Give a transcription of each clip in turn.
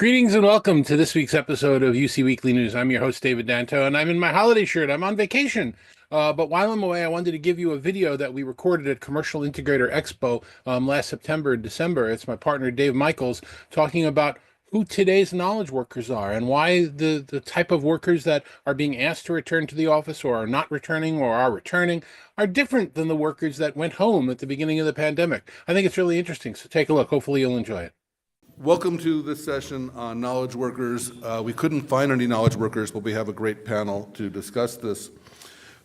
Greetings and welcome to this week's episode of UC Weekly News. I'm your host, David Danto, and I'm in my holiday shirt. I'm on vacation. But while I'm away, I wanted to give you a video that we recorded at Commercial Integrator Expo last September and December. It's my partner, Dave Michels, talking about who today's knowledge workers are and why the type of workers that are being asked to return to the office or are not returning or are returning are different than the workers that went home at the beginning of the pandemic. I think it's really interesting, so take a look. Hopefully you'll enjoy it. Welcome to this session on knowledge workers. We couldn't find any knowledge workers, but we have a great panel to discuss this.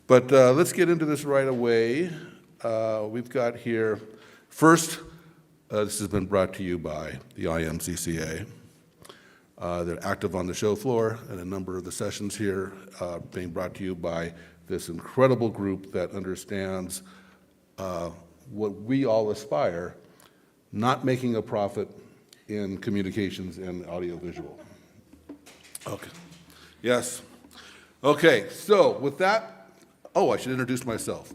But let's get into this right away. We've got here, first, this has been brought to you by the IMCCA. They're active on the show floor, and a number of the sessions here being brought to you by this incredible group that understands what we all aspire, not making a profit in communications and audiovisual. Okay. Yes. Okay, so with that, I should introduce myself.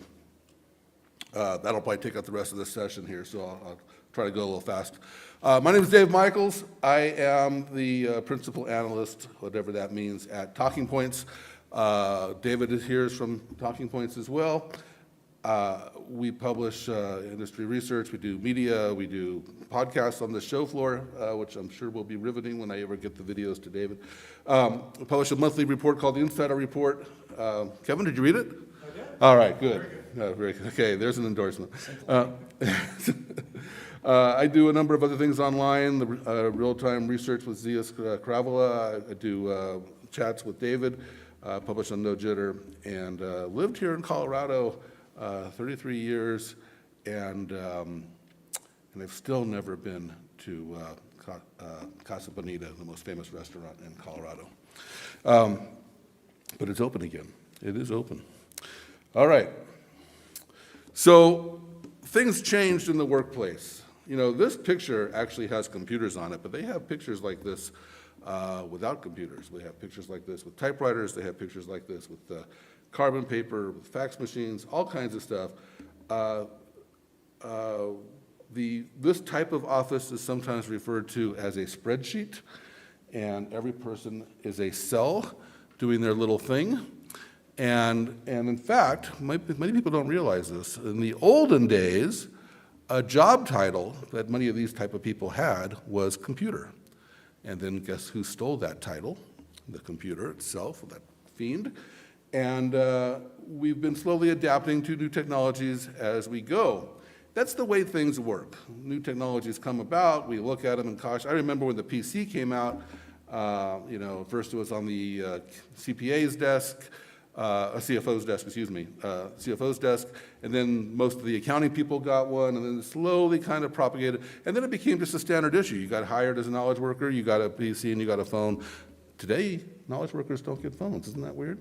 That'll probably take up the rest of this session here, so I'll try to go a little fast. My name is Dave Michels. I am the principal analyst, whatever that means, at Talking Points. David is here from Talking Points as well. We publish industry research, we do media, we do podcasts on the show floor, which I'm sure will be riveting when I ever get the videos to David. We publish a monthly report called the Insider Report. Kevin, did you read it? I did. All right, good. Very good. Okay, there's an endorsement. I do a number of other things online, the real-time research with Zeus Cravala. I do chats with David, publish on No Jitter, and lived here in Colorado 33 years, and I've still never been to Casa Bonita, the most famous restaurant in Colorado. But it's open again. It is open. All right. So things changed in the workplace. You know, this picture actually has computers on it, but they have pictures like this without computers. They have pictures like this with typewriters. They have pictures like this with carbon paper, with fax machines, all kinds of stuff. This type of office is sometimes referred to as a spreadsheet, and every person is a cell doing their little thing. And in fact, many people don't realize this. In the olden days, a job title that many of these type of people had was computer. And then guess who stole that title? The computer itself, that fiend. And we've been slowly adapting to new technologies as we go. That's the way things work. New technologies come about, we look at them and gosh, I remember when the PC came out, first it was on the CPA's desk, CFO's desk, CFO's desk, and then most of the accounting people got one, and then it slowly kind of propagated, and then it became just a standard issue. You got hired as a knowledge worker, you got a PC, and you got a phone. Today, knowledge workers don't get phones. Isn't that weird?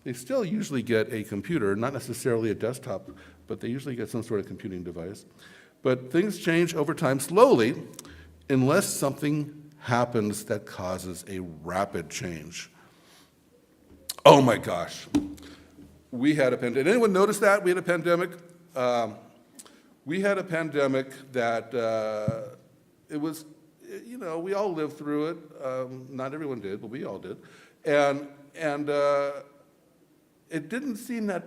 They still usually get a computer, not necessarily a desktop, but they usually get some sort of computing device. But things change over time slowly unless something happens that causes a rapid change. Oh my gosh. We had a pandemic. Did anyone notice that? We had a pandemic. We had a pandemic that it was, we all lived through it. Not everyone did, but we all did. And it didn't seem that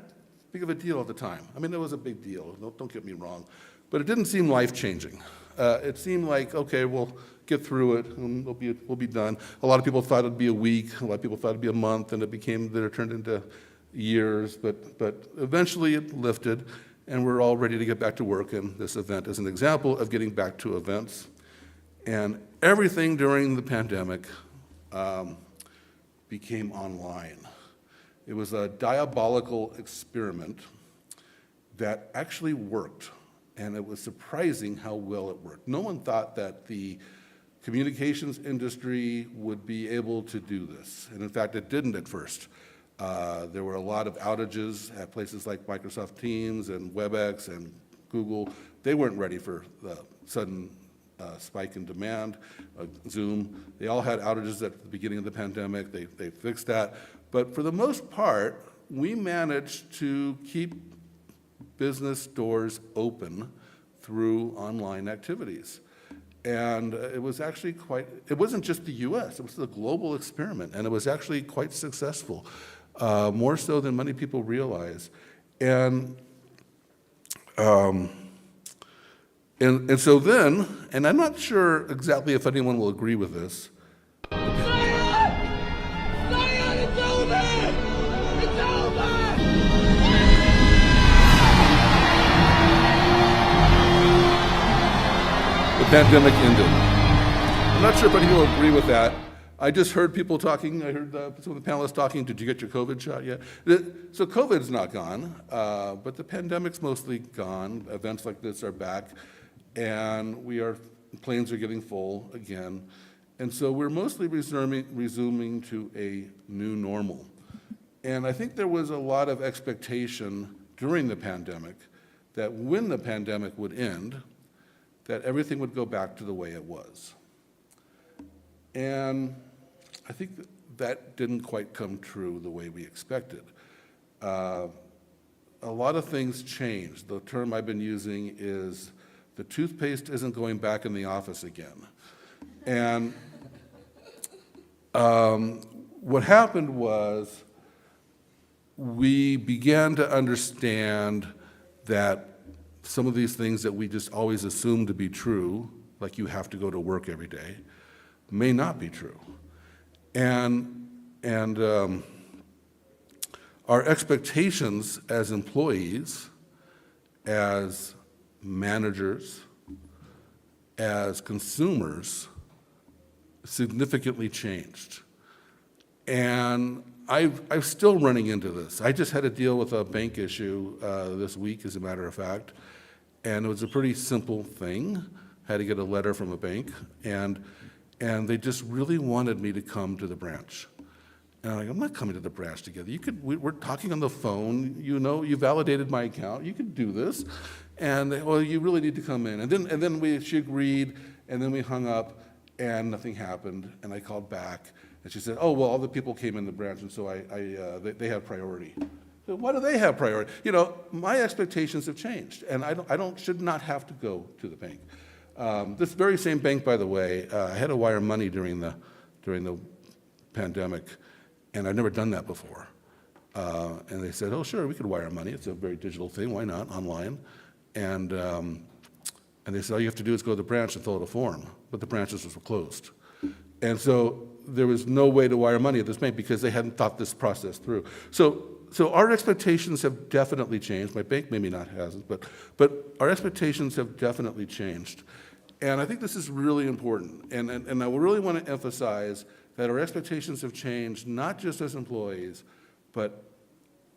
big of a deal at the time. I mean, it was a big deal, don't get me wrong, but it didn't seem life-changing. It seemed like, okay, we'll get through it, and we'll be done. A lot of people thought it'd be a week, a lot of people thought it'd be a month, and it turned into years, but eventually it lifted, and we're all ready to get back to work, and this event is an example of getting back to events. And everything during the pandemic became online. It was a diabolical experiment that actually worked, and it was surprising how well it worked. No one thought that the communications industry would be able to do this, and in fact, it didn't at first. There were a lot of outages at places like Microsoft Teams and WebEx and Google. They weren't ready for the sudden spike in demand. Zoom, they all had outages at the beginning of the pandemic. They fixed that. But for the most part, we managed to keep business doors open through online activities. And it was actually it wasn't just the US, it was a global experiment, and it was actually quite successful, more so than many people realize. And so then, and I'm not sure exactly if anyone will agree with this. It's over! It's over! The pandemic ended. I'm not sure if anyone will agree with that. I just heard people talking, I heard some of the panelists talking, did you get your COVID shot yet? So COVID's not gone, but the pandemic's mostly gone. Events like this are back, and planes are getting full again. And so we're mostly resuming to a new normal. And I think there was a lot of expectation during the pandemic that when the pandemic would end, that everything would go back to the way it was. And I think that didn't quite come true the way we expected. A lot of things changed. The term I've been using is the toothpaste isn't going back in the office again. And what happened was we began to understand that some of these things that we just always assumed to be true, like you have to go to work every day, may not be true. And our expectations as employees, as managers, as consumers, significantly changed. And I'm still running into this. I just had to deal with a bank issue this week, as a matter of fact, and it was a pretty simple thing. I had to get a letter from a bank, and they just really wanted me to come to the branch. And I'm like, I'm not coming to the branch together. We're talking on the phone, you validated my account, you could do this. And well, you really need to come in. And then she agreed, and then we hung up, and nothing happened. And I called back, and she said, oh, well, all the people came in the branch, and so they have priority. So why do they have priority? My expectations have changed, and I should not have to go to the bank. This very same bank, by the way, I had to wire money during the pandemic, and I'd never done that before. And they said, oh, sure, we could wire money. It's a very digital thing. Why not, online? And they said, all you have to do is go to the branch and fill out a form. But the branches were closed. And so there was no way to wire money at this bank because they hadn't thought this process through. So our expectations have definitely changed. My bank maybe not hasn't, but our expectations have definitely changed. And I think this is really important. And I really want to emphasize that our expectations have changed, not just as employees, but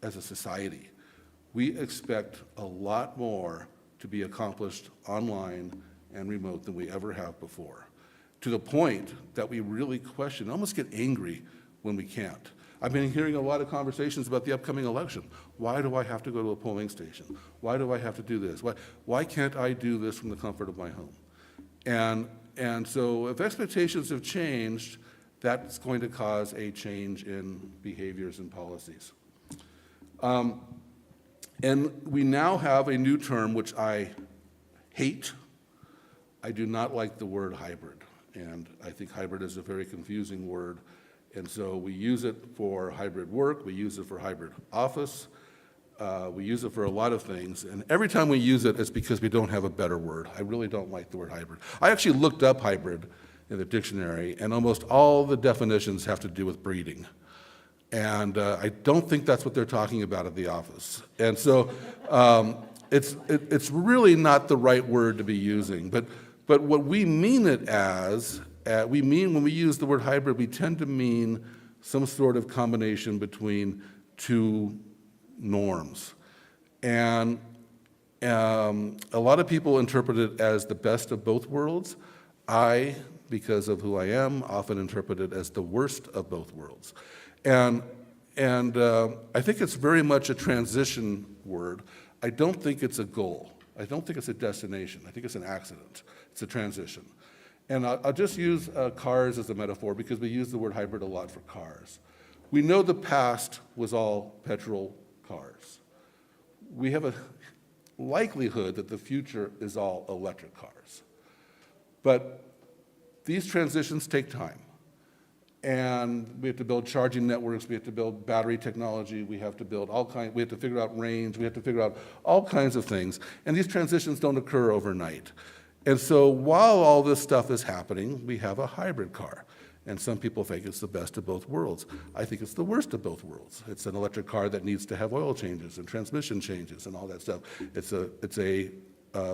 as a society. We expect a lot more to be accomplished online and remote than we ever have before, to the point that we really question, almost get angry when we can't. I've been hearing a lot of conversations about the upcoming election. Why do I have to go to a polling station? Why do I have to do this? Why can't I do this from the comfort of my home? And so if expectations have changed, that's going to cause a change in behaviors and policies. And we now have a new term which I hate. I do not like the word hybrid, and I think hybrid is a very confusing word. And so we use it for hybrid work, we use it for hybrid office, we use it for a lot of things, and every time we use it, it's because we don't have a better word. I really don't like the word hybrid. I actually looked up hybrid in the dictionary, and almost all the definitions have to do with breeding. And I don't think that's what they're talking about at the office. And so it's really not the right word to be using. But what we mean it as, when we use the word hybrid, we tend to mean some sort of combination between two norms. And a lot of people interpret it as the best of both worlds. I, because of who I am, often interpret it as the worst of both worlds. And I think it's very much a transition word. I don't think it's a goal. I don't think it's a destination. I think it's an accident. It's a transition. And I'll just use cars as a metaphor because we use the word hybrid a lot for cars. We know the past was all petrol cars. We have a likelihood that the future is all electric cars. But these transitions take time. And we have to build charging networks, we have to build battery technology, we have to build we have to figure out range, we have to figure out all kinds of things. And these transitions don't occur overnight. And so while all this stuff is happening, we have a hybrid car. And some people think it's the best of both worlds. I think it's the worst of both worlds. It's an electric car that needs to have oil changes and transmission changes and all that stuff. It's a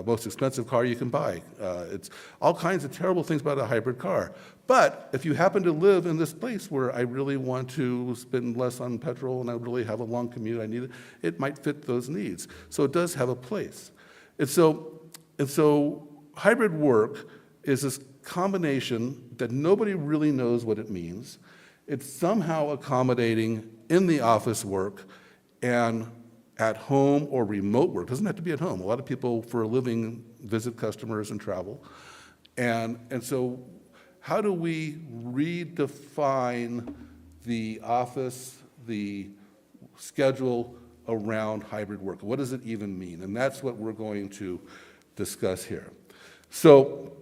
most expensive car you can buy. It's all kinds of terrible things about a hybrid car. But if you happen to live in this place where I really want to spend less on petrol and I really have a long commute, it might fit those needs. So it does have a place. And so hybrid work is this combination that nobody really knows what it means. It's somehow accommodating in the office work and at home or remote work. It doesn't have to be at home. A lot of people for a living visit customers and travel. And so how do we redefine the office, the schedule around hybrid work? What does it even mean? And that's what we're going to discuss here. So,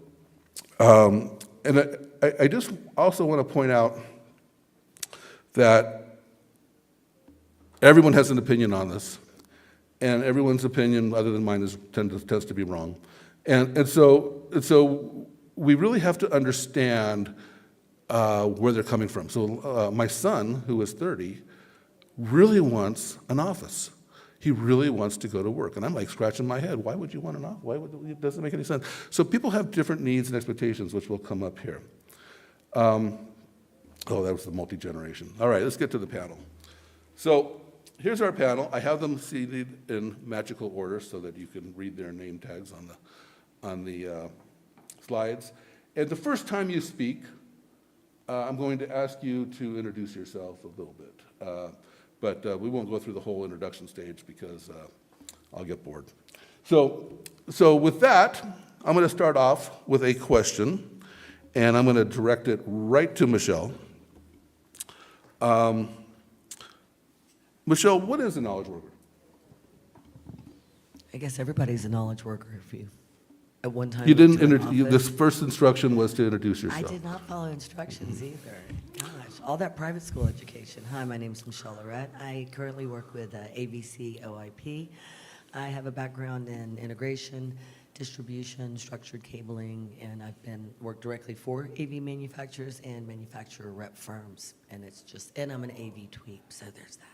and I just also want to point out that everyone has an opinion on this, and everyone's opinion, other than mine, tends to be wrong. And so we really have to understand where they're coming from. So my son, who is 30, really wants an office. He really wants to go to work. And I'm like scratching my head. Why would you want an office? It doesn't make any sense. So people have different needs and expectations, which will come up here. Oh, that was the multi-generation. All right, let's get to the panel. So here's our panel. I have them seated in magical order so that you can read their name tags on the slides. And the first time you speak, I'm going to ask you to introduce yourself a little bit. But we won't go through the whole introduction stage because I'll get bored. So with that, I'm going to start off with a question, and I'm going to direct it right to Michelle. Michelle, what is a knowledge worker? I guess everybody's a knowledge worker if you, at one time. You didn't. went to an This office. first instruction was to introduce I yourself. did not follow instructions either. Gosh, all that private school education. Hi, my name's Michels Loret. I currently work with ABC OIP. I have a background in integration, distribution, structured cabling, and I've worked directly for AV manufacturers and manufacturer rep firms. And I'm an AV tweep, so there's that.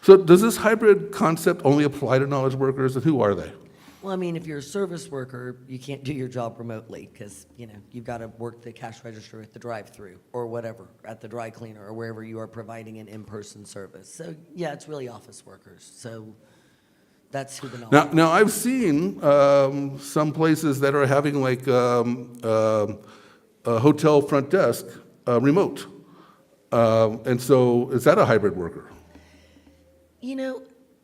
So does this hybrid concept only apply to knowledge workers, and who are they? Well, I mean, if you're a service worker, you can't do your job remotely because, you've got to work the cash register at the drive-through or whatever, at the dry cleaner or wherever you are providing an in-person service. So, yeah, it's really office workers. So that's who the knowledge. Now I've seen some places that are having like a hotel front desk remote. And so is that a hybrid worker?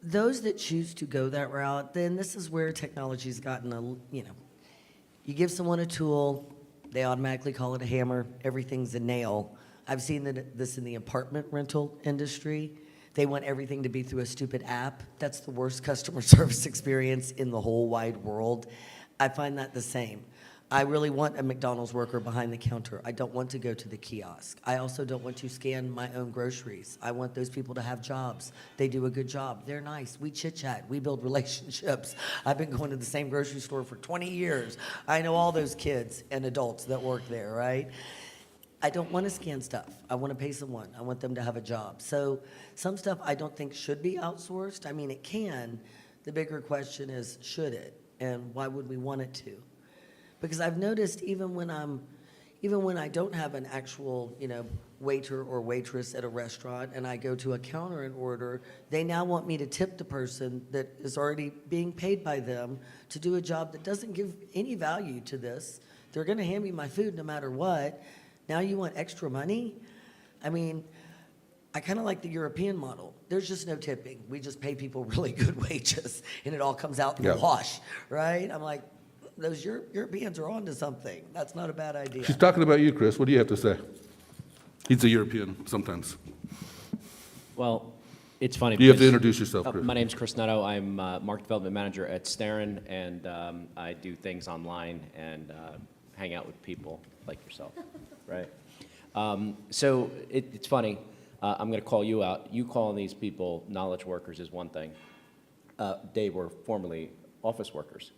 Those that choose to go that route, then this is where technology's gotten you give someone a tool, they automatically call it a hammer, everything's a nail. I've seen this in the apartment rental industry. They want everything to be through a stupid app. That's the worst customer service experience in the whole wide world. I find that the same. I really want a McDonald's worker behind the counter. I don't want to go to the kiosk. I also don't want to scan my own groceries. I want those people to have jobs. They do a good job. They're nice. We chit-chat. We build relationships. I've been going to the same grocery store for 20 years. I know all those kids and adults that work there, right? I don't want to scan stuff. I want to pay someone. I want them to have a job. So some stuff I don't think should be outsourced. I mean, it can. The bigger question is, should it? And why would we want it to? Because I've noticed even when I don't have an actual, waiter or waitress at a restaurant and I go to a counter and order, they now want me to tip the person that is already being paid by them to do a job that doesn't give any value to this. They're going to hand me my food no matter what. Now you want extra money? I mean, I kind of like the European model. There's just no tipping. We just pay people really good wages and it all comes out in the wash, right? I'm like, those Europeans are on to something. That's not a bad idea. She's talking about you, Chris. What do you have to say? He's a European sometimes. Well, it's funny. You have to introduce yourself, Chris. My name's Chris Neto. I'm Market Development Manager at Starin, and I do things online and hang out with people like yourself, right? So it's funny. I'm going to call you out. You calling these people knowledge workers is one thing. They were formerly office workers.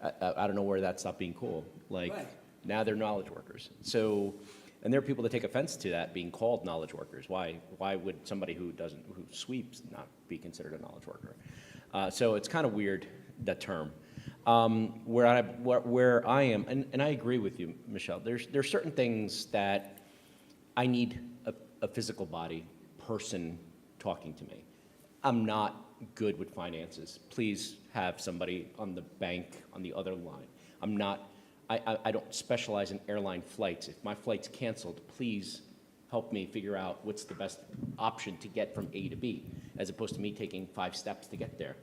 I don't know where that stopped being cool. Like, Right. now they're knowledge workers. So, and there are people that take offense to that being called knowledge workers. Why would somebody who sweeps not be considered a knowledge worker? So it's kind of weird, that term. Where I am, and I agree with you, Michelle, there's certain things that I need a physical body person talking to me. I'm not good with finances. Please have somebody on the bank on the other line. I don't specialize in airline flights. If my flight's canceled, please help me figure out what's the best option to get from A to B, as opposed to me taking 5 steps to get there.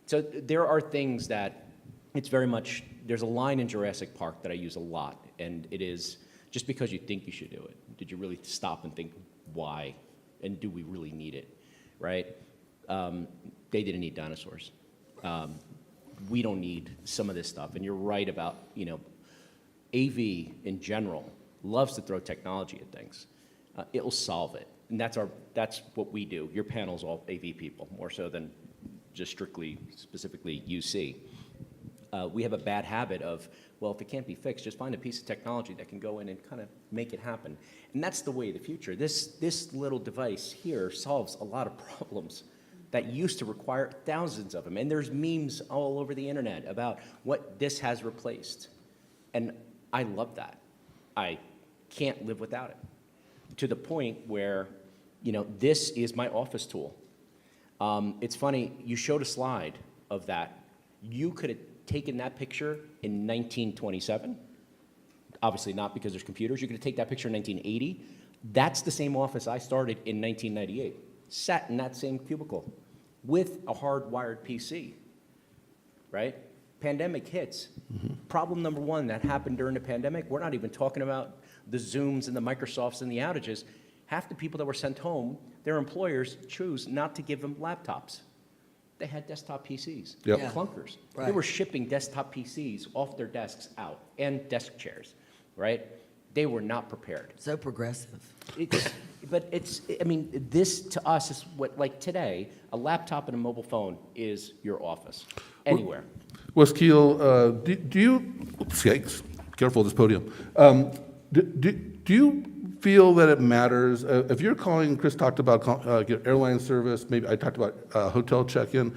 So there are things that it's very much, there's a line in Jurassic Park that I use a lot, and it is, just because you think you should do it, did you really stop and think why, and do we really need it, right? They didn't need dinosaurs. We don't need some of this stuff, and you're right about, AV in general loves to throw technology at things. It'll solve it, and that's what we do. Your panel's all AV people, more so than just specifically UC. We have a bad habit of, well, if it can't be fixed, just find a piece of technology that can go in and kind of make it happen. And that's the way of the future. This little device here solves a lot of problems that used to require thousands of them. And there's memes all over the internet about what this has replaced. And I love that. I can't live without it. To the point where, this is my office tool. It's funny, you showed a slide of that. You could have taken that picture in 1927. Obviously not, because there's computers. You could take that picture in 1980. That's the same office I started in 1998. Sat in that same cubicle with a hardwired PC, right? Pandemic hits. Mm-hmm. Problem number one that happened during the pandemic, we're not even talking about the Zooms and the Microsofts and the outages. Half the people that were sent home, their employers choose not to give them laptops. They had desktop PCs, Yep. Yeah. clunkers. They Right. were shipping desktop PCs off their desks out, and desk chairs, right? They were not prepared. So progressive. This to us is what, like today, a laptop and a mobile phone is your office, anywhere. Weskeal, do you, oops, yikes, careful this podium. Do you feel that it matters, if you're calling, Chris talked about airline service, maybe I talked about hotel check-in,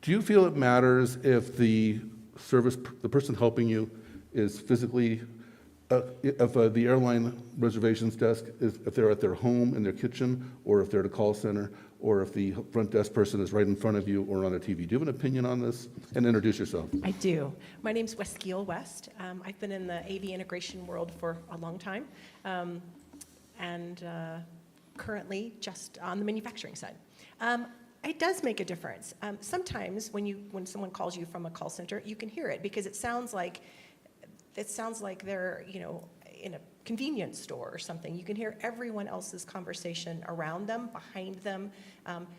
do you feel it matters if the person helping you is physically, if the airline reservations desk, if they're at their home, in their kitchen, or if they're at a call center, or if the front desk person is right in front of you or on a TV? Do you have an opinion on this? And introduce yourself. I do. My name's Weskeal West. I've been in the AV integration world for a long time, and currently just on the manufacturing side. It does make a difference. Sometimes when someone calls you from a call center, you can hear it because it sounds like they're in a convenience store or something. You can hear everyone else's conversation around them, behind them.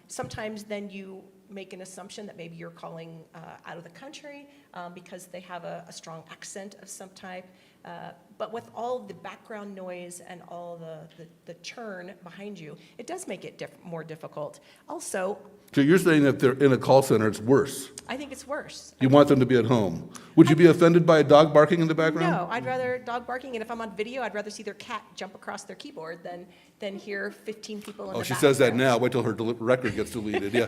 Sometimes then you make an assumption that maybe you're calling out of the country because they have a strong accent of some type. But with all the background noise and all the churn behind you, it does make it more difficult. Also, So you're saying that they're in a call center, it's worse? I think it's worse. You want them to be at home? Would you be offended by a dog barking in the background? No, I'd rather dog barking, and if I'm on video, I'd rather see their cat jump across their keyboard than hear 15 people in the Oh, background. she says that now. Wait till her record gets deleted, yeah.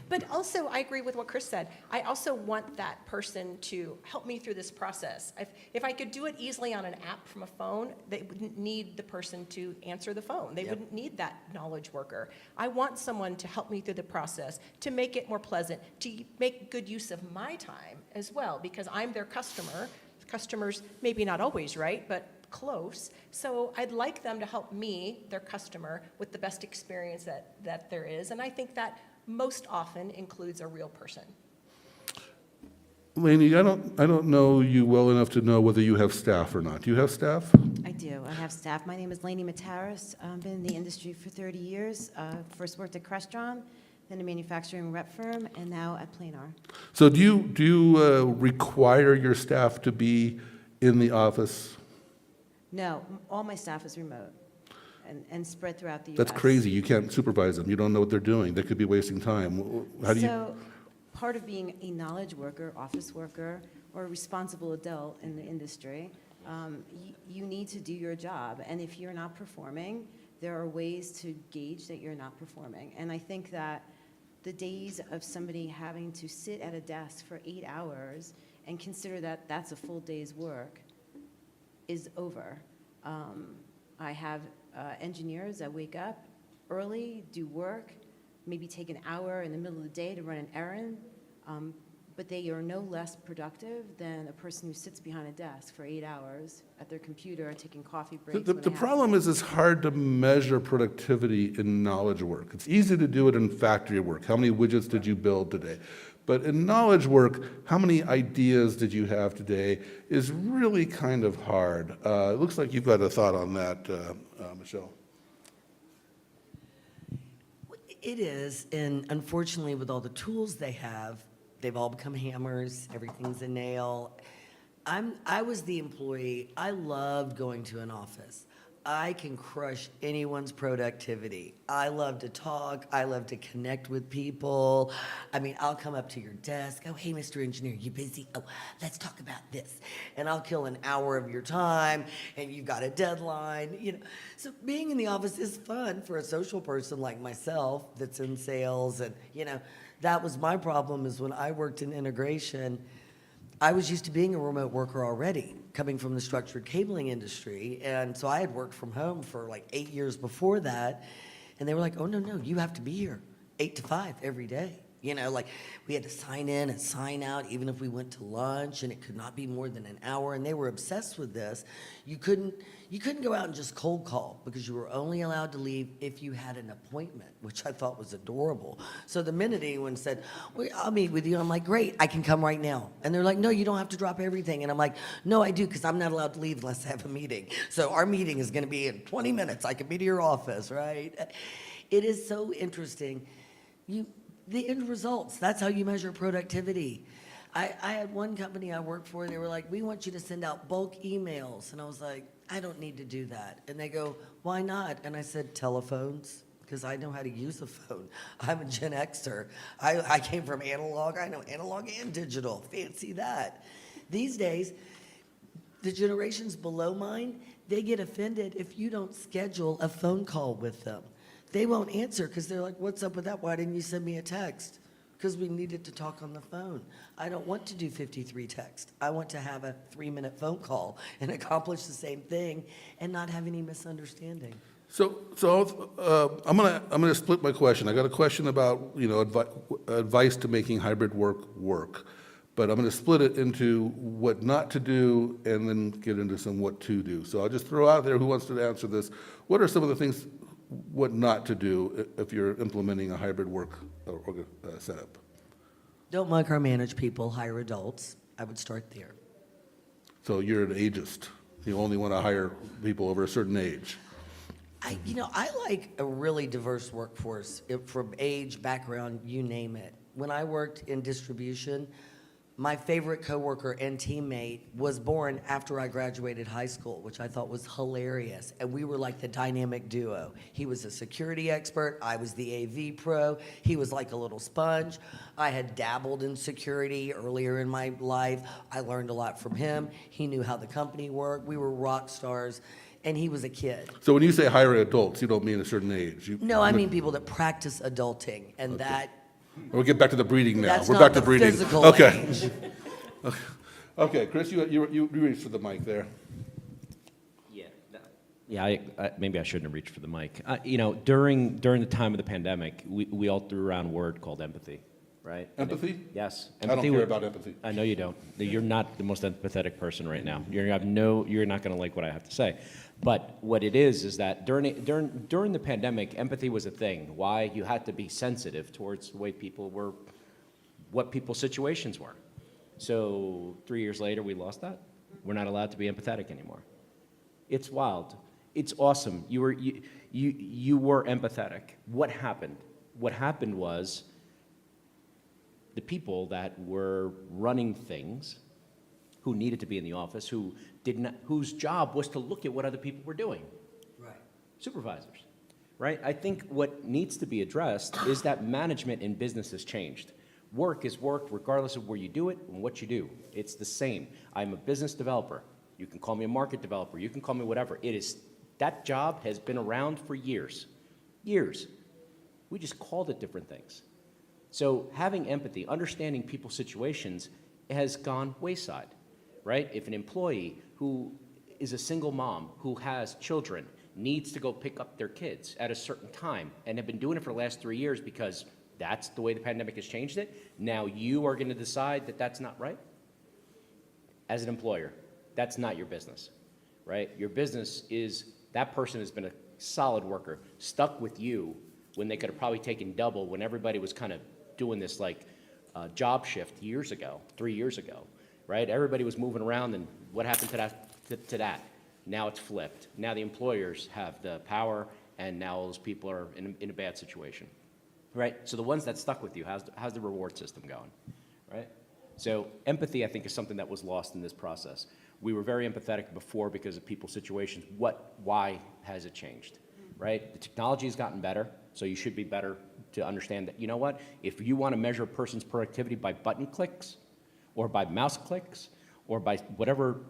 But also, I agree with what Chris said. I also want that person to help me through this process. If I could do it easily on an app from a phone, they wouldn't need the person to answer the phone. They wouldn't need that knowledge worker. I want someone to help me through the process, to make it more pleasant, to make good use of my time as well, because I'm their customer. Customers, maybe not always right, but close. So I'd like them to help me, their customer, with the best experience that there is. And I think that most often includes a real person. Lainie, I don't know you well enough to know whether you have staff or not. Do you have staff? I do. I have staff. My name is Lainie Mataras. I've been in the industry for 30 years. First worked at Crestron, then a manufacturing rep firm, and now at Planar. So do you require your staff to be in the office? No, all my staff is remote and spread throughout the U.S. That's crazy. You can't supervise them. You don't know what they're doing. They could be wasting time. How do you? So part of being a knowledge worker, office worker, or a responsible adult in the industry, you need to do your job. And if you're not performing, there are ways to gauge that you're not performing. And I think that the days of somebody having to sit at a desk for 8 hours and consider that that's a full day's work is over. I have engineers that wake up early, do work, maybe take an hour in the middle of the day to run an errand, but they are no less productive than a person who sits behind a desk for 8 hours at their computer taking coffee breaks. The problem is it's hard to measure productivity in knowledge work. It's easy to do it in factory work. How many widgets did you build today? But in knowledge work, how many ideas did you have today is really kind of hard. It looks like you've got a thought on that, Michelle. It is, and unfortunately, with all the tools they have, they've all become hammers. Everything's a nail. I was the employee. I loved going to an office. I can crush anyone's productivity. I love to talk. I love to connect with people. I mean, I'll come up to your desk. Oh, hey, Mr. Engineer, you busy? Oh, let's talk about this. And I'll kill an hour of your time, and you've got a deadline. You know, so being in the office is fun for a social person like myself that's in sales. And you know, that was my problem. Is when I worked in integration, I was used to being a remote worker already, coming from the structured cabling industry. And so I had worked from home for like 8 years before that. And they were like, oh, no, you have to be here 8 to 5 every day. You know, like we had to sign in and sign out even if we went to lunch, and it could not be more than an hour. And they were obsessed with this. You couldn't go out and just cold call because you were only allowed to leave if you had an appointment, which I thought was adorable. So the minute anyone said, well, I'll meet with you, I'm like, great, I can come right now. And they're like, no, you don't have to drop everything. And I'm like, no, I do, because I'm not allowed to leave unless I have a meeting. So our meeting is going to be in 20 minutes. I can be to your office, right? It is so interesting. The end results, that's how you measure productivity. I had one company I worked for, they were like, we want you to send out bulk emails. And I was like, I don't need to do that. And they go, why not? And I said, telephones, because I know how to use a phone. I'm a Gen Xer. I came from analog. I know analog and digital. Fancy that. These days, the generations below mine, they get offended if you don't schedule a phone call with them. They won't answer because they're like, what's up with that? Why didn't you send me a text? Because we needed to talk on the phone. I don't want to do 53 texts. I want to have a 3-minute phone call and accomplish the same thing and not have any misunderstanding. So I'm gonna split my question. I got a question about advice to making hybrid work, but I'm gonna split it into what not to do and then get into some what to do. So I'll just throw out there who wants to answer this. What are some of the things what not to do if you're implementing a hybrid work setup? Don't micromanage people, hire adults. I would start there. So you're an ageist. You only want to hire people over a certain age. I like a really diverse workforce from age, background, you name it. When I worked in distribution, my favorite coworker and teammate was born after I graduated high school, which I thought was hilarious. And we were like the dynamic duo. He was a security expert. I was the AV pro. He was like a little sponge. I had dabbled in security earlier in my life. I learned a lot from him. He knew how the company worked. We were rock stars. And he was a kid. So when you say hire adults, you don't mean a certain age. No, I mean people that practice adulting, and that. We'll get back to the breeding now. That's We're not back to the breeding. physical Okay. age. Okay, Chris, you reached for the mic there. Yeah, maybe I shouldn't have reached for the mic. During the time of the pandemic, we all threw around a word called empathy, right? Empathy? Yes. I don't care about empathy. I know you don't. You're not the most empathetic person right now. You're not going to like what I have to say. But what it is that during the pandemic, empathy was a thing. Why? You had to be sensitive towards the way people were, what people's situations were. So 3 years later, we lost that. We're not allowed to be empathetic anymore. It's wild. It's awesome. You were empathetic. What happened? What happened was the people that were running things, who needed to be in the office, who whose job was to look at what other people were doing. Right. Supervisors, right? I think what needs to be addressed is that management in business has changed. Work is work regardless of where you do it and what you do. It's the same. I'm a business developer. You can call me a market developer. You can call me whatever. That job has been around for years. Years. We just called it different things. So having empathy, understanding people's situations has gone wayside, right? If an employee who is a single mom who has children needs to go pick up their kids at a certain time and have been doing it for the last 3 years because that's the way the pandemic has changed it, now you are going to decide that that's not right? As an employer, that's not your business, right? Your business is that person has been a solid worker, stuck with you when they could have probably taken double when everybody was kind of doing this like job shift 3 years ago, right? Everybody was moving around, and what happened to that? Now it's flipped. Now the employers have the power, and now all those people are in a bad situation, right? So the ones that stuck with you, how's the reward system going, right? So empathy, I think, is something that was lost in this process. We were very empathetic before because of people's situations. Why has it changed, right? The technology has gotten better, so you should be better to understand that, you know what, if you want to measure a person's productivity by button clicks or by mouse clicks or by whatever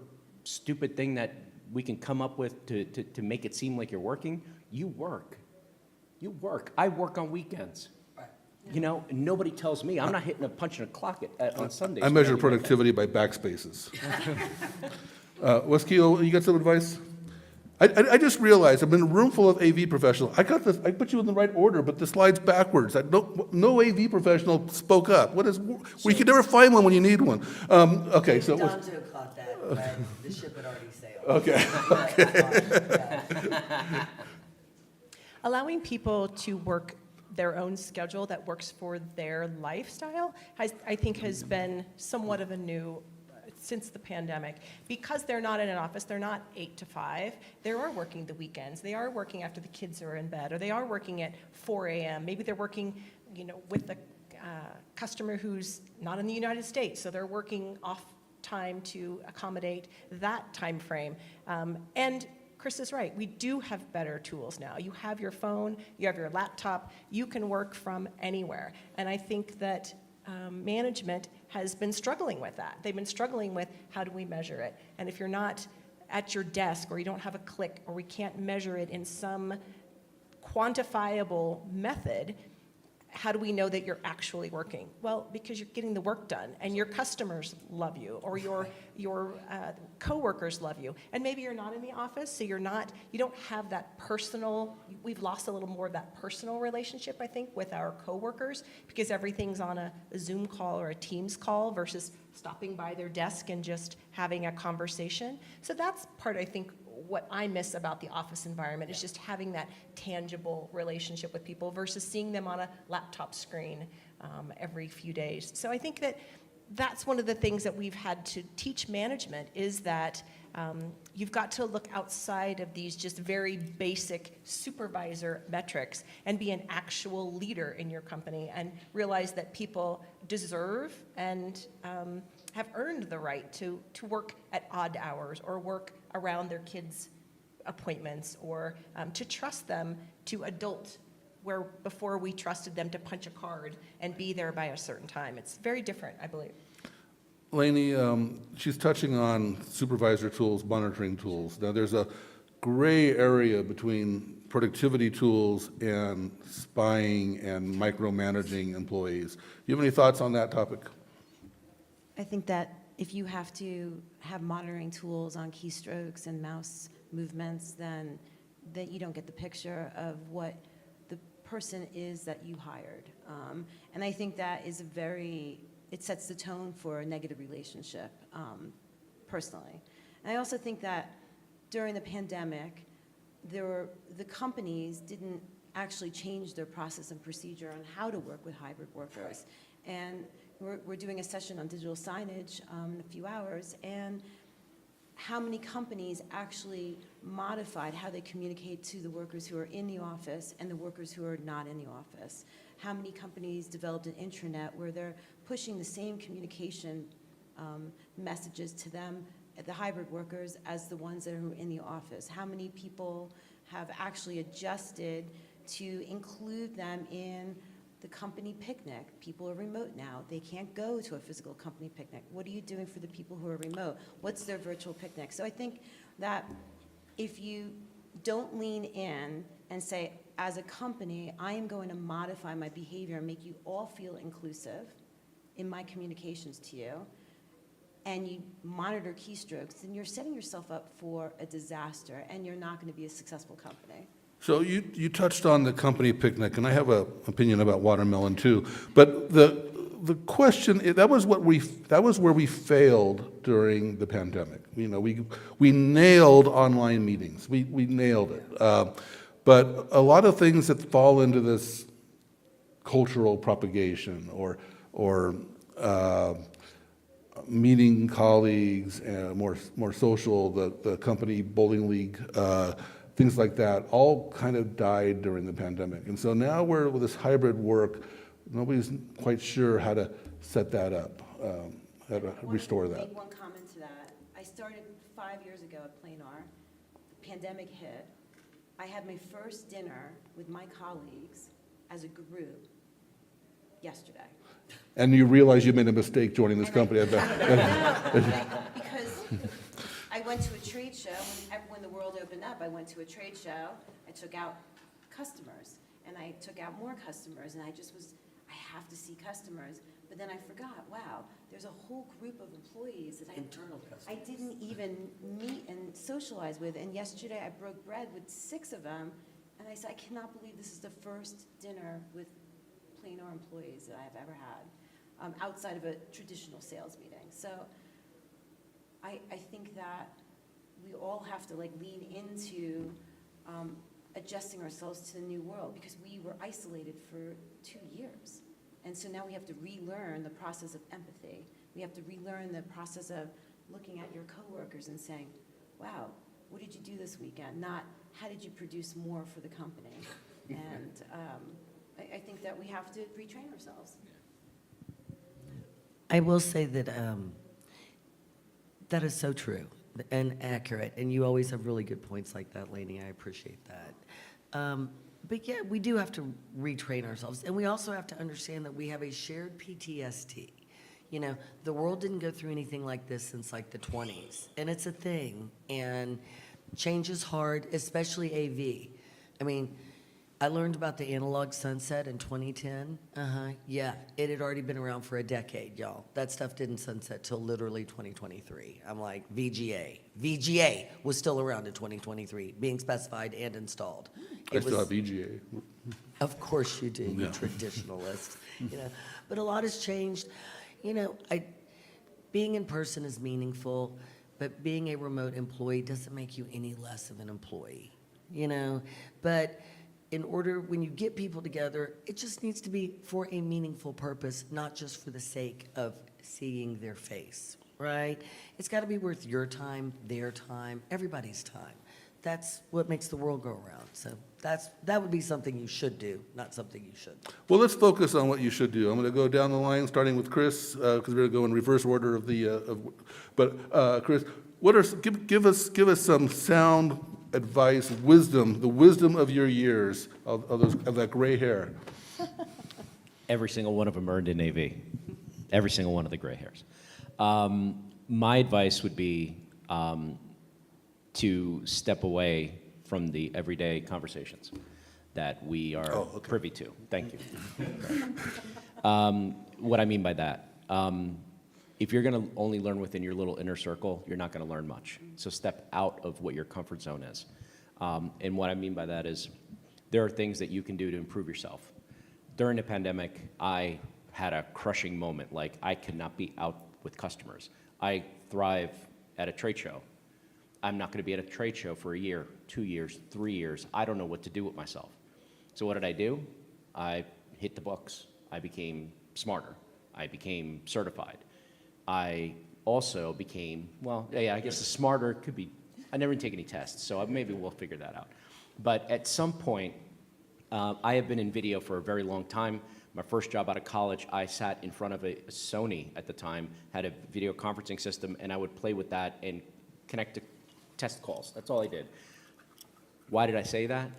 stupid thing that we can come up with to make it seem like you're working, you work. You work. I work on weekends. You know, and nobody tells me. I'm not punching a clock on Sundays. I measure productivity by backspaces. Weskeal, you got some advice? I just realized I'm in a room full of AV professionals. I put you in the right order, but the slide's backwards. No AV professional spoke up. We could never find one when you need one. Okay, so Donto caught that, but the ship had already sailed. Okay. Allowing people to work their own schedule that works for their lifestyle, I think has been somewhat of a new since the pandemic. Because they're not in an office, they're not 8 to 5, they are working the weekends, they are working after the kids are in bed, or they are working at 4 a.m. Maybe they're working, with the customer who's not in the United States, so they're working off time to accommodate that time frame. And Chris is right, we do have better tools now. You have your phone, you have your laptop, you can work from anywhere. And I think that management has been struggling with that. They've been struggling with how do we measure it? And if you're not at your desk, or you don't have a click, or we can't measure it in some quantifiable method, how do we know that you're actually working? Well, because you're getting the work done, and your customers love you, or your coworkers love you. And maybe you're not in the office, so you don't have that personal, we've lost a little more of that personal relationship, I think, with our coworkers, because everything's on a Zoom call or a Teams call versus stopping by their desk and just having a conversation. So that's part, I think, what I miss about the office environment is just having that tangible relationship with people versus seeing them on a laptop screen every few days. So I think that that's one of the things that we've had to teach management is that you've got to look outside of these just very basic supervisor metrics and be an actual leader in your company and realize that people deserve and have earned the right to work at odd hours or work around their kids' appointments or to trust them to adult where before we trusted them to punch a card and be there by a certain time. It's very different, I believe. Lainie, she's touching on supervisor tools, monitoring tools. Now, there's a gray area between productivity tools and spying and micromanaging employees. Do you have any thoughts on that topic? I think that if you have to have monitoring tools on keystrokes and mouse movements, then you don't get the picture of what the person is that you hired. And I think that is it sets the tone for a negative relationship, personally. And I also think that during the pandemic, the companies didn't actually change their process and procedure on how to work with hybrid workers. And we're doing a session on digital signage in a few hours, and how many companies actually modified how they communicate to the workers who are in the office and the workers who are not in the office. How many companies developed an intranet where they're pushing the same communication messages to them the hybrid workers as the ones that are in the office? How many people have actually adjusted to include them in the company picnic? People are remote now. They can't go to a physical company picnic. What are you doing for the people who are remote? What's their virtual picnic? So I think that if you don't lean in and say, as a company, I am going to modify my behavior and make you all feel inclusive in my communications to you, and you monitor keystrokes, then you're setting yourself up for a disaster, and you're not going to be a successful company. So you touched on the company picnic, and I have an opinion about watermelon too. But the question, that was where we failed during the pandemic. You know, we nailed online meetings. We nailed it. But a lot of things that fall into this cultural propagation or meeting colleagues, more social, the company bowling league, things like that, all kind of died during the pandemic. And so now we're with this hybrid work, nobody's quite sure how to set that up, how to restore that. Make one comment to that. I started 5 years ago at Planar. The pandemic hit. I had my first dinner with my colleagues as a group yesterday. And you realize you made a mistake joining this company, I bet. No, because I went to a trade show, when the world opened up, I went to a trade show, I took out customers, and I took out more customers, and I have to see customers, but then I forgot, wow, there's a whole group of employees that I didn't even meet and socialize with, and yesterday I broke bread with 6 of them, and I said, I cannot believe this is the first dinner with Planar employees that I've ever had, outside of a traditional sales meeting. So I think that we all have to lean into adjusting ourselves to the new world, because we were isolated for 2 years. And so now we have to relearn the process of empathy. We have to relearn the process of looking at your coworkers and saying, wow, what did you do this weekend? Not, how did you produce more for the company? And I think that we have to retrain ourselves. I will say that that is so true and accurate, and you always have really good points like that, Lainie. I appreciate that. But yeah, we do have to retrain ourselves, and we also have to understand that we have a shared PTSD. You know, the world didn't go through anything like this since the 20s, and it's a thing, and change is hard, especially AV. I mean, I learned about the analog sunset in 2010. Yeah, it had already been around for a decade, y'all. That stuff didn't sunset till literally 2023. I'm like, VGA. VGA was still around in 2023, being specified and installed. I still have VGA. Of course you do, you Yeah. traditionalist. You know, but a lot has changed. You know, being in person is meaningful, but being a remote employee doesn't make you any less of an employee. You know, but in order, when you get people together, it just needs to be for a meaningful purpose, not just for the sake of seeing their face, right? It's got to be worth your time, their time, everybody's time. That's what makes the world go around. So that would be something you should do, not something you should. Well, let's focus on what you should do. I'm going to go down the line, starting with Chris, because we're going to go in reverse order of the. Chris, give us some sound advice, wisdom, the wisdom of your years of that gray hair. Every single one of them earned in AV. Every single one of the gray hairs. My advice would be to step away from the everyday conversations that we are privy to. Thank you. What I mean by that, if you're going to only learn within your little inner circle, you're not going to learn much. So step out of what your comfort zone is. And what I mean by that is there are things that you can do to improve yourself. During the pandemic, I had a crushing moment. Like, I could not be out with customers. I thrive at a trade show. I'm not going to be at a trade show for a year, 2 years, 3 years. I don't know what to do with myself. So what did I do? I hit the books. I became smarter. I became certified. I also became, I guess the smarter could be, I never take any tests, so maybe we'll figure that out. But at some point, I have been in video for a very long time. My first job out of college, I sat in front of a Sony at the time, had a video conferencing system, and I would play with that and connect to test calls. That's all I did. Why did I say that?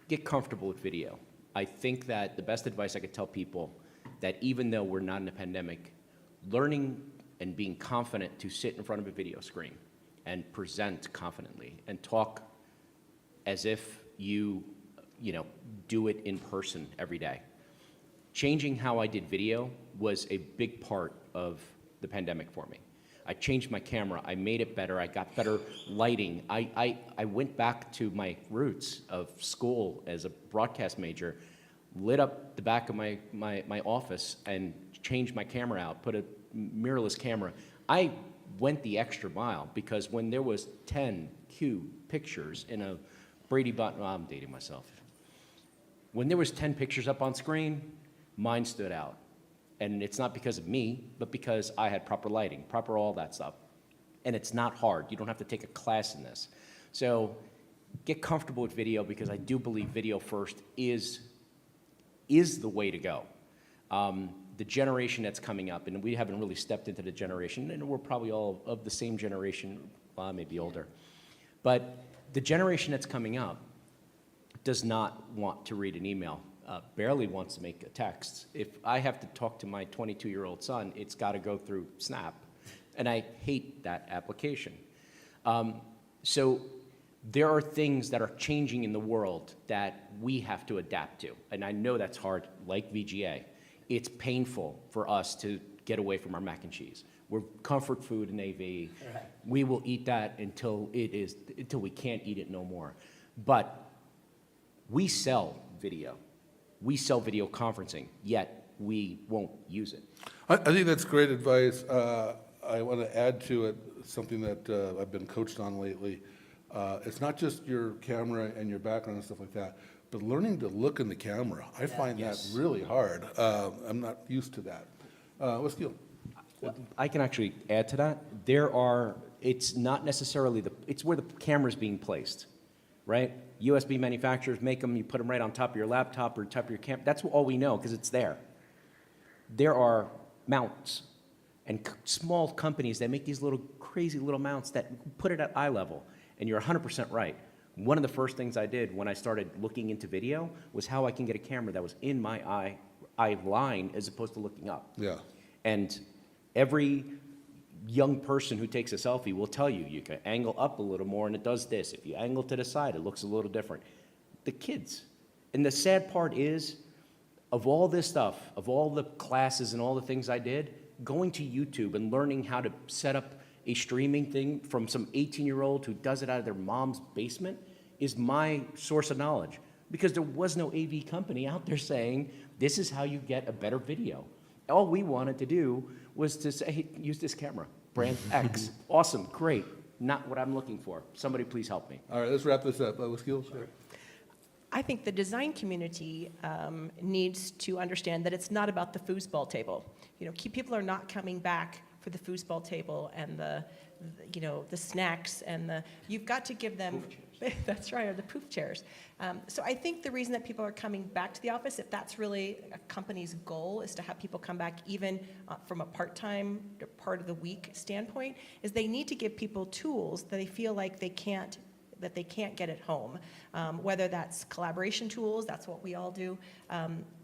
Get comfortable with video. I think that the best advice I could tell people that even though we're not in a pandemic, learning and being confident to sit in front of a video screen and present confidently and talk as if you do it in person every day. Changing how I did video was a big part of the pandemic for me. I changed my camera, I made it better, I got better lighting. I went back to my roots of school as a broadcast major, lit up the back of my office and changed my camera out, put a mirrorless camera. I went the extra mile because when there was 10 pictures in a Brady Bunch, well, I'm dating myself. When there was 10 pictures up on screen, mine stood out. And it's not because of me, but because I had proper lighting, proper all that stuff. And it's not hard. You don't have to take a class in this. So get comfortable with video because I do believe video first is the way to go. The generation that's coming up, and we haven't really stepped into the generation, and we're probably all of the same generation, well, maybe older. But the generation that's coming up does not want to read an email. Barely wants to make a text. If I have to talk to my 22-year-old son, it's got to go through Snap, and I hate that application. So there are things that are changing in the world that we have to adapt to, and I know that's hard, like VGA. It's painful for us to get away from our mac and cheese. We're comfort food in AV. Right. We will eat that until we can't eat it no more. But we sell video. We sell video conferencing, yet we won't use it. I think that's great advice. I want to add to it something that I've been coached on lately. It's not just your camera and your background and stuff like that, but learning to look in the camera. I find that really hard. I'm not used to that. Weskeal. Well, I can actually add to that. It's not necessarily it's where the camera's being placed, right? USB manufacturers make them, you put them right on top of your laptop or top of your camera. That's all we know because it's there. There are mounts and small companies that make these little crazy little mounts that put it at eye level. And you're 100% right. One of the first things I did when I started looking into video was how I can get a camera that was in my eye line as opposed to looking up. Yeah. And every young person who takes a selfie will tell you, you can angle up a little more and it does this. If you angle to the side, it looks a little different. The kids. And the sad part is, of all this stuff, of all the classes and all the things I did, going to YouTube and learning how to set up a streaming thing from some 18-year-old who does it out of their mom's basement is my source of knowledge. Because there was no AV company out there saying, this is how you get a better video. All we wanted to do was to say, hey, use this camera, brand X. Awesome, great. Not what I'm looking for. Somebody please help me. All right, let's wrap this up. Weskeal? Sure. I think the design community needs to understand that it's not about the foosball table. People are not coming back for the foosball table and the snacks and you've got to give them, that's right, or the poof chairs. So I think the reason that people are coming back to the office, if that's really a company's goal, is to have people come back even from a part-time, part of the week standpoint, is they need to give people tools that they feel like they can't get at home. Whether that's collaboration tools, that's what we all do,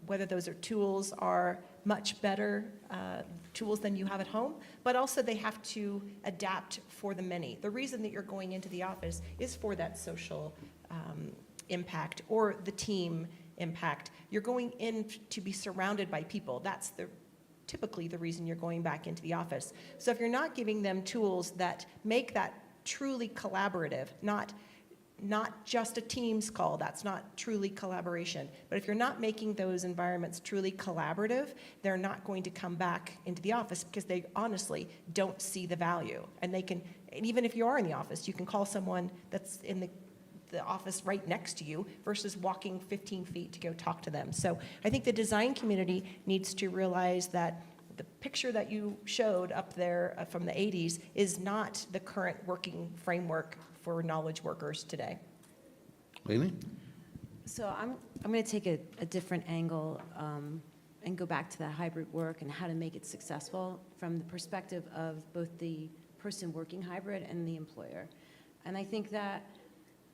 whether those tools are much better tools than you have at home, but also they have to adapt for the many. The reason that you're going into the office is for that social impact or the team impact. You're going in to be surrounded by people. That's typically the reason you're going back into the office. So if you're not giving them tools that make that truly collaborative, not just a Teams call, that's not truly collaboration. But if you're not making those environments truly collaborative, they're not going to come back into the office because they honestly don't see the value. And even if you are in the office, you can call someone that's in the office right next to you versus walking 15 feet to go talk to them. So I think the design community needs to realize that the picture that you showed up there from the 80s is not the current working framework for knowledge workers today. Lainie? So I'm going to take a different angle and go back to that hybrid work and how to make it successful from the perspective of both the person working hybrid and the employer. And I think that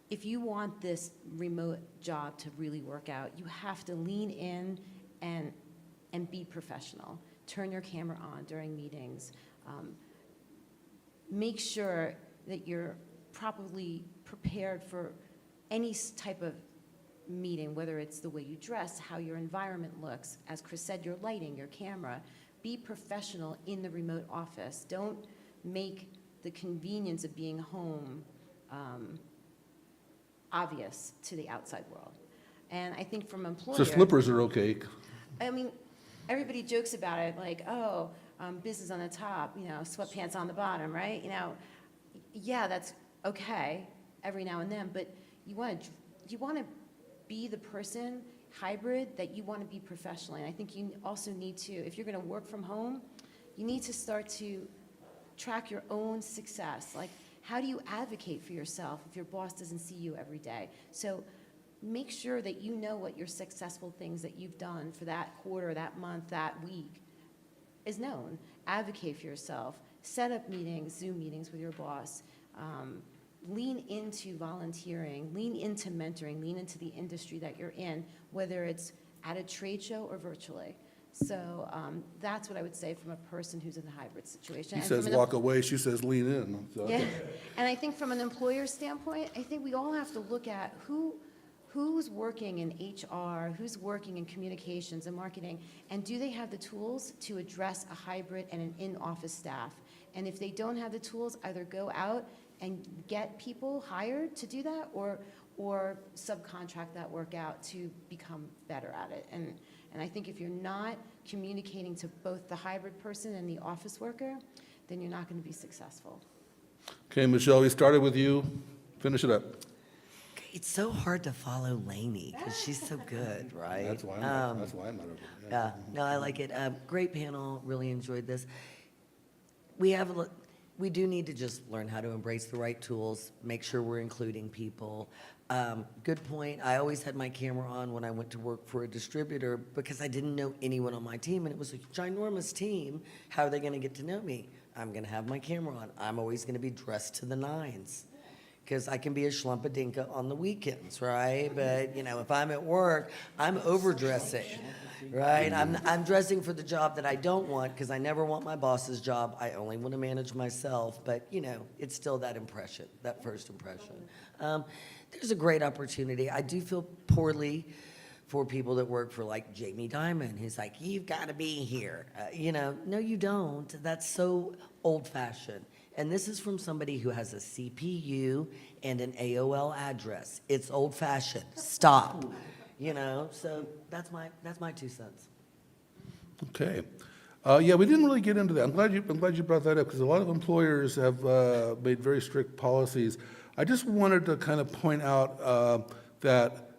if you want this remote job to really work out, you have to lean in and be professional. Turn your camera on during meetings. Make sure that you're properly prepared for any type of meeting, whether it's the way you dress, how your environment looks, as Chris said, your lighting, your camera. Be professional in the remote office. Don't make the convenience of being home obvious to the outside world. And I think from employers... So slippers are okay. I mean, everybody jokes about it, like, oh, business on the top, sweatpants on the bottom, right? Yeah, that's okay every now and then, but you want to be the person, hybrid, that you want to be professionally. And I think you also need to, if you're going to work from home, you need to start to track your own success. Like, how do you advocate for yourself if your boss doesn't see you every day? So make sure that you know what your successful things that you've done for that quarter, that month, that week is known. Advocate for yourself. Set up meetings, Zoom meetings with your boss. Lean into volunteering, lean into mentoring, lean into the industry that you're in, whether it's at a trade show or virtually. So that's what I would say from a person who's in a hybrid situation. He says walk away, she says lean in. So. Yeah, and I think from an employer standpoint, I think we all have to look at who's working in HR, who's working in communications and marketing, and do they have the tools to address a hybrid and an in-office staff? And if they don't have the tools, either go out and get people hired to do that, or subcontract that work out to become better at it. And I think if you're not communicating to both the hybrid person and the office worker, then you're not going to be successful. Okay, Michelle, we started with you. Finish it up. It's so hard to follow Lainie because she's so good, right? That's why I'm not over it. Yeah, no, I like it. Great panel, really enjoyed this. We do need to just learn how to embrace the right tools, make sure we're including people. Good point. I always had my camera on when I went to work for a distributor because I didn't know anyone on my team, and it was a ginormous team. How are they going to get to know me? I'm going to have my camera on. I'm always going to be dressed to the nines because I can be a schlumpadinka on the weekends, right? But, if I'm at work, I'm overdressing, right? I'm dressing for the job that I don't want because I never want my boss's job. I only want to manage myself. But, it's still that impression, that first impression. There's a great opportunity. I do feel poorly for people that work for like Jamie Dimon, who's like, you've got to be here. No, you don't. That's so old-fashioned. And this is from somebody who has a CPU and an AOL address. It's old-fashioned. Stop. So that's my 2 cents. Okay. Yeah, we didn't really get into that. I'm glad you brought that up because a lot of employers have made very strict policies. I just wanted to kind of point out that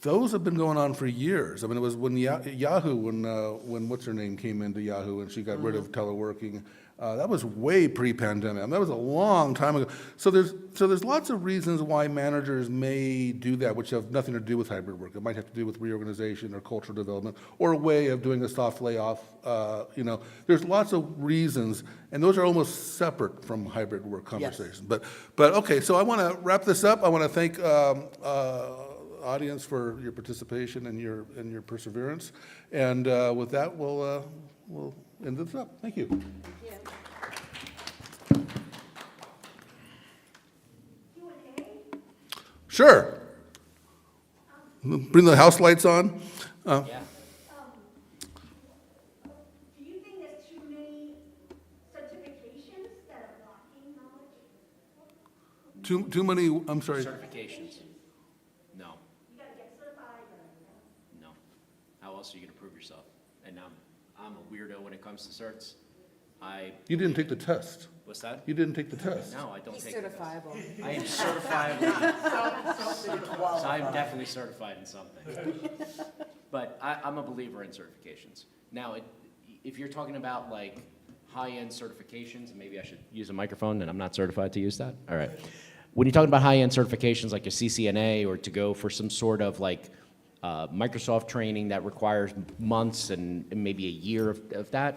those have been going on for years. I mean, it was when Yahoo, when what's her name came into Yahoo and she got rid of teleworking. That was way pre-pandemic. I mean, that was a long time ago. So there's lots of reasons why managers may do that, which have nothing to do with hybrid work. It might have to do with reorganization or cultural development or a way of doing a soft layoff. There's lots of reasons, and those are almost separate from hybrid work conversations. Yes. But okay, so I want to wrap this up. I want to thank audience for your participation and your perseverance. And with that, we'll end this up. Thank you. Sure. Bring the house lights on. Yeah. Do you think there's too many certifications that are blocking knowledge? Too many, I'm sorry. Certifications. No. You gotta get certified. No. How else are you going to prove yourself? And I'm a weirdo when it comes to certs. You didn't take the test. What's that? You didn't take the test. No, I don't He's take certifiable. the test. I am certifiable. So I'm definitely certified in something. But I'm a believer in certifications. Now, if you're talking about like high-end certifications, and maybe I should use a microphone, and I'm not certified to use that. All right. When you're talking about high-end certifications like a CCNA or to go for some sort of like Microsoft training that requires months and maybe a year of that.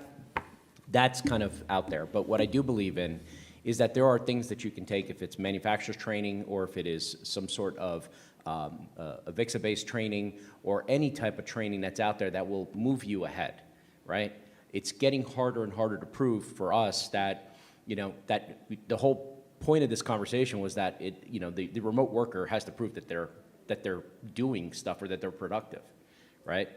That's kind of out there. But what I do believe in is that there are things that you can take if it's manufacturer's training or if it is some sort of AVIXA-based training or any type of training that's out there that will move you ahead, right? It's getting harder and harder to prove for us that, that the whole point of this conversation was that the remote worker has to prove that they're doing stuff or that they're productive, right?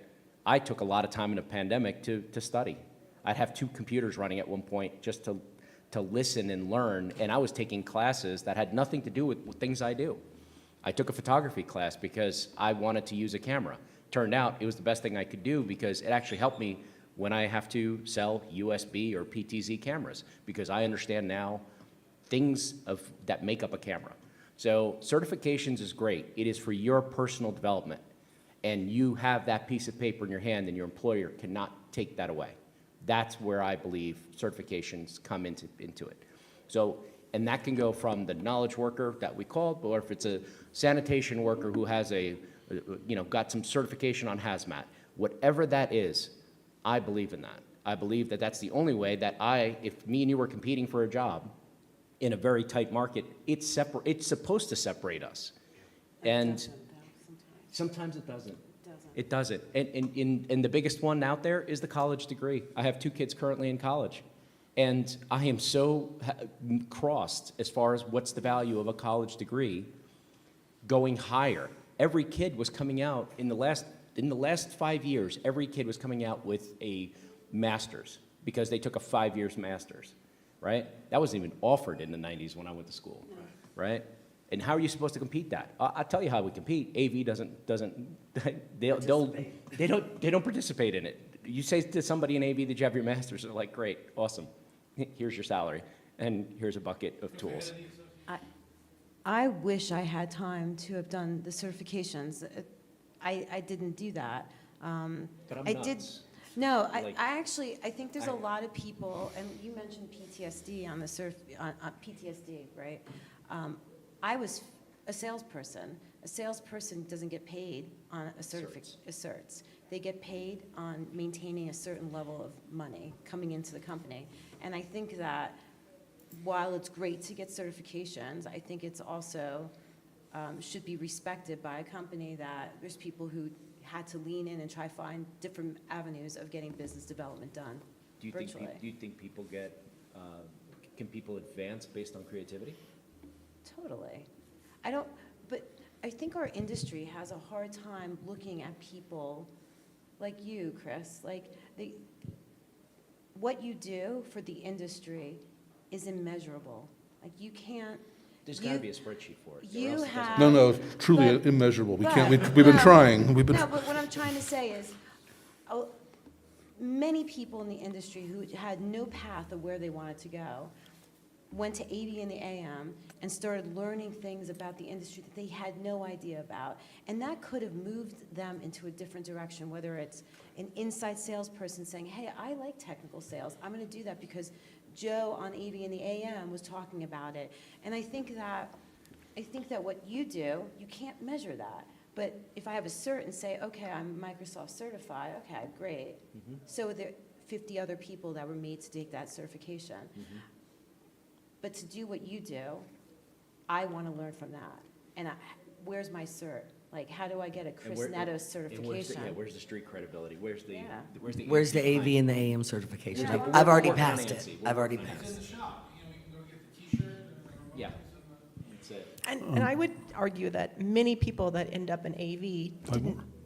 I took a lot of time in a pandemic to study. I'd have 2 computers running at one point just to listen and learn, and I was taking classes that had nothing to do with things I do. I took a photography class because I wanted to use a camera. Turned out it was the best thing I could do because it actually helped me when I have to sell USB or PTZ cameras, because I understand now things that make up a camera. So certifications is great. It is for your personal development, and you have that piece of paper in your hand and your employer cannot take that away. That's where I believe certifications come into it. So, and that can go from the knowledge worker that we called, or if it's a sanitation worker who has got some certification on hazmat, whatever that is, I believe in that. I believe that that's the only way that if me and you were competing for a job in a very tight market, it's supposed to separate us. And sometimes it doesn't. It doesn't. And the biggest one out there is the college degree. I have 2 kids currently in college. And I am so crossed as far as what's the value of a college degree going higher. Every kid was coming out in the last 5 years, every kid was coming out with a master's because they took a 5 years master's, right? That wasn't even offered in the 90s when I went to school, right? And how are you supposed to compete that? I'll tell you how we compete. AV doesn't they don't participate in it. You say to somebody in AV, did you have your master's? They're like, great, awesome. Here's your salary, and here's a bucket of tools. I wish I had time to have done the certifications. I didn't do that. But I'm I nuts. did. No, Like- I think there's a lot of people, and you mentioned PTSD on PTSD, right? I was a salesperson. A salesperson doesn't get paid on certs. They get paid on maintaining a certain level of money coming into the company. And I think that while it's great to get certifications, I think it's also should be respected by a company that there's people who had to lean in and try to find different avenues of getting business development done virtually. Do you think people can people advance based on creativity? Totally. But I think our industry has a hard time looking at people like you, Chris. What you do for the industry is immeasurable. Like, you can't. There's got to be a spreadsheet for it. You have. No, truly but- immeasurable. We've but- been no, trying. No, but what I'm trying to say is, many people in the industry who had no path of where they wanted to go went to AV in the AM and started learning things about the industry that they had no idea about. And that could have moved them into a different direction, whether it's an inside salesperson saying, hey, I like technical sales. I'm going to do that because Joe on AV in the AM was talking about it. And I think that what you do, you can't measure that. But if I have a cert and say, okay, I'm Microsoft certified, okay, great. Mm-hmm. So there are 50 other people that were made to take that certification. Mm-hmm. But to do what you do, I want to learn from that. And where's my cert? Like, how do I get a Chris Neto certification? Where's the street credibility? Where's the Yeah. Where's the AV and the AM certification? I've already passed it. I've already passed it. Yeah, that's it. And I would argue that many people that end up in AV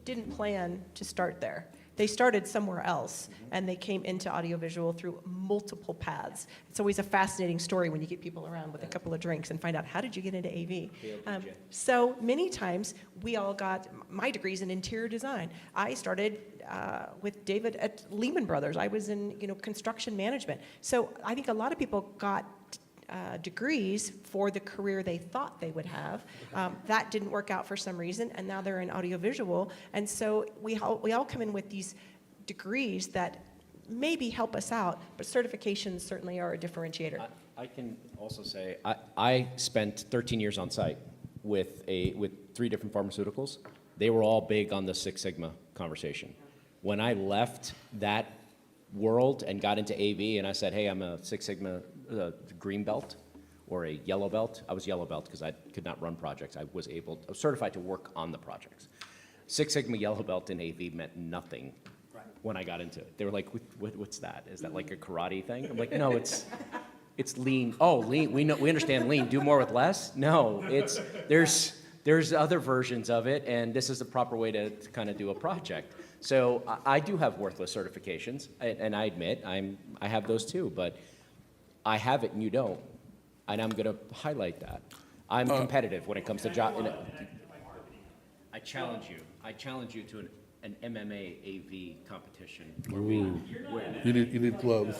didn't plan to start there. They started somewhere else, and they came into audiovisual through multiple paths. It's always a fascinating story when you get people around with a couple of drinks and find out, how did you get into AV? So many times, we all got, my degree's in interior design. I started with David at Lehman Brothers. I was in construction management. So I think a lot of people got degrees for the career they thought they would have. That didn't work out for some reason, and now they're in audiovisual. And so we all come in with these degrees that maybe help us out, but certifications certainly are a differentiator. I can also say I spent 13 years on site with 3 different pharmaceuticals, They were all big on the Six Sigma conversation. When I left that world and got into AV and I said, hey, I'm a Six Sigma green belt or a yellow belt. I was yellow belt because I could not run projects. I was certified to work on the projects. Six Sigma yellow belt in AV meant nothing when I got into it. They were like, what's that? Is that like a karate thing? I'm like, no, it's lean. Oh, lean, we understand lean, do more with less? No, there's other versions of it, and this is the proper way to kind of do a project. So I do have worthless certifications, and I admit I have those too, but I have it and you don't, and I'm going to highlight that. I'm competitive when it comes to job. I challenge you. I challenge you to an MMA AV competition. You need gloves.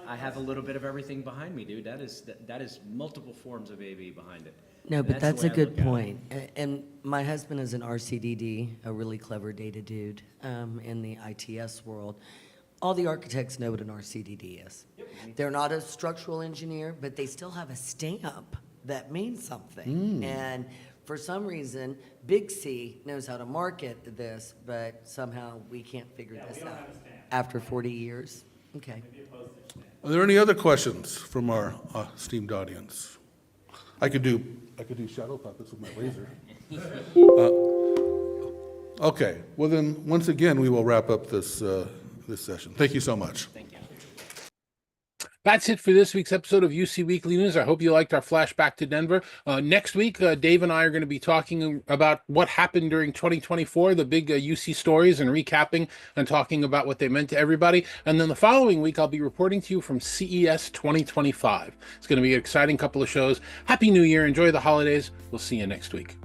I have a little bit of everything behind me, dude. That is multiple forms of AV behind it. No, but that's the a way I good look at it. point. And my husband is an RCDD, a really clever data dude in the ITS world. All the architects know what an RCDD is. They're not a structural engineer, but they still have a stamp that means something. And for some reason, Big C knows how to market this, but somehow we can't figure this out after 40 years. Okay. Are there any other questions from our esteemed audience? I could do shadow puppets with my laser. Okay, well then, once again, we will wrap up this session. Thank you so much. Thank you. That's it for this week's episode of UC Weekly News. I hope you liked our flashback to Denver. Next week, Dave and I are going to be talking about what happened during 2024, the big UC stories, and recapping and talking about what they meant to everybody. And then the following week, I'll be reporting to you from CES 2025. It's going to be an exciting couple of shows. Happy New Year. Enjoy the holidays. We'll see you next week.